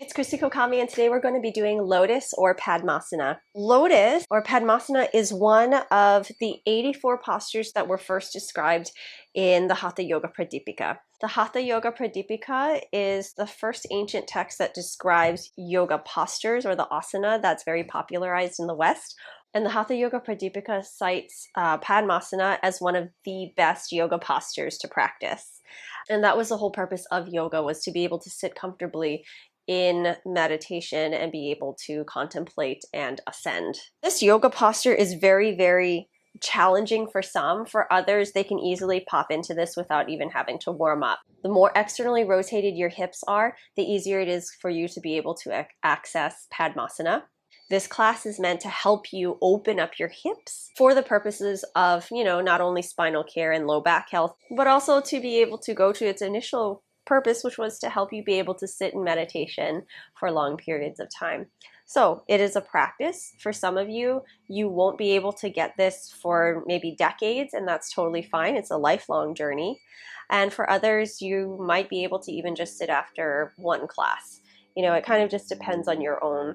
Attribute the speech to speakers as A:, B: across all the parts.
A: It's Christy Kokami, and today we're going to be doing Lotus or Padmasana. Lotus or Padmasana is one of the 84 postures that were first described in the Hatha Yoga Pradipika. The Hatha Yoga Pradipika is the first ancient text that describes yoga postures, or the asana, that's very popularized in the West. And the Hatha Yoga Pradipika cites Padmasana as one of the best yoga postures to practice. And that was the whole purpose of yoga, was to be able to sit comfortably in meditation and be able to contemplate and ascend. This yoga posture is very, very challenging for some. For others, they can easily pop into this without even having to warm up. The more externally rotated your hips are, the easier it is for you to be able to access Padmasana. This class is meant to help you open up your hips for the purposes of, not only spinal care and low back health, but also to be able to go to its initial purpose, which was to help you be able to sit in meditation for long periods of time. So it is a practice. For some of you, you won't be able to get this for maybe decades, and that's totally fine. It's a lifelong journey. And for others, you might be able to even just sit after one class. It kind of just depends on your own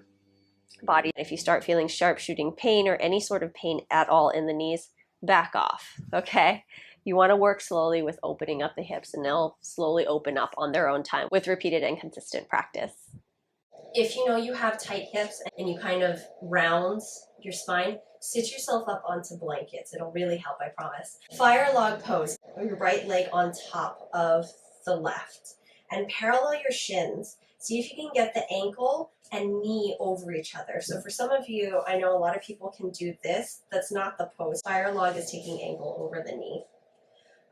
A: body. If you start feeling sharp shooting pain or any sort of pain at all in the knees, back off, okay? You want to work slowly with opening up the hips, and they'll slowly open up on their own time with repeated and consistent practice. If you have tight hips and you kind of round your spine, sit yourself up onto blankets. It'll really help, I promise. Fire log pose, your right leg on top of the left, and parallel your shins. See if you can get the ankle and knee over each other. So for some of you, I know a lot of people can do this. That's not the pose. Fire log is taking ankle over the knee.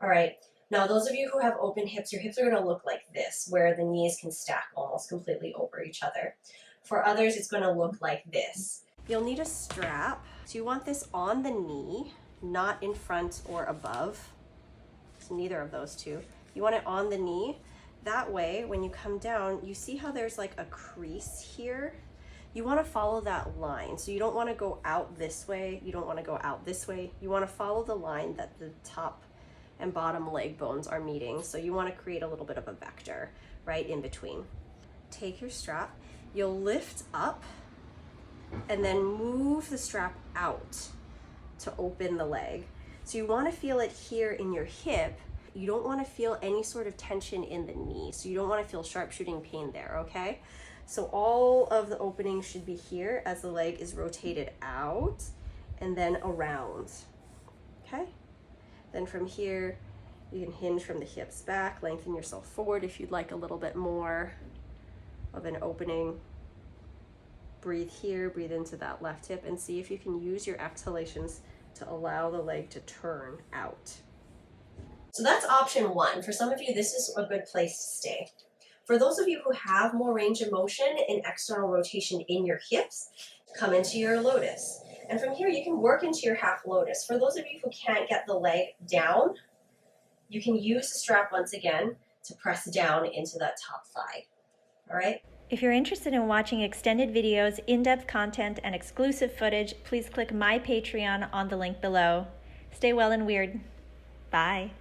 A: All right, now those of you who have open hips, your hips are going to look like this, where the knees can stack almost completely over each other. For others, it's going to look like this. You'll need a strap. So you want this on the knee, not in front or above. So neither of those two. You want it on the knee. That way, when you come down, you see how there's like a crease here? You want to follow that line. So you don't want to go out this way. You don't want to go out this way. You want to follow the line that the top and bottom leg bones are meeting. So you want to create a little bit of a vector right in between. Take your strap, you'll lift up and then move the strap out to open the leg. So you want to feel it here in your hip. You don't want to feel any sort of tension in the knee. So you don't want to feel sharp shooting pain there, okay? So all of the opening should be here as the leg is rotated out and then around, okay? Then from here, you can hinge from the hips back, lengthen yourself forward if you'd like a little bit more of an opening. Breathe here, breathe into that left hip, and see if you can use your exhalations to allow the leg to turn out. So that's option one. For some of you, this is a good place to stay. For those of you who have more range of motion and external rotation in your hips, come into your lotus. And from here, you can work into your half lotus. For those of you who can't get the leg down, you can use the strap once again to press down into that top thigh. All right?
B: If you're interested in watching extended videos, in-depth content, and exclusive footage, please click my Patreon on the link below. Stay well and weird. Bye.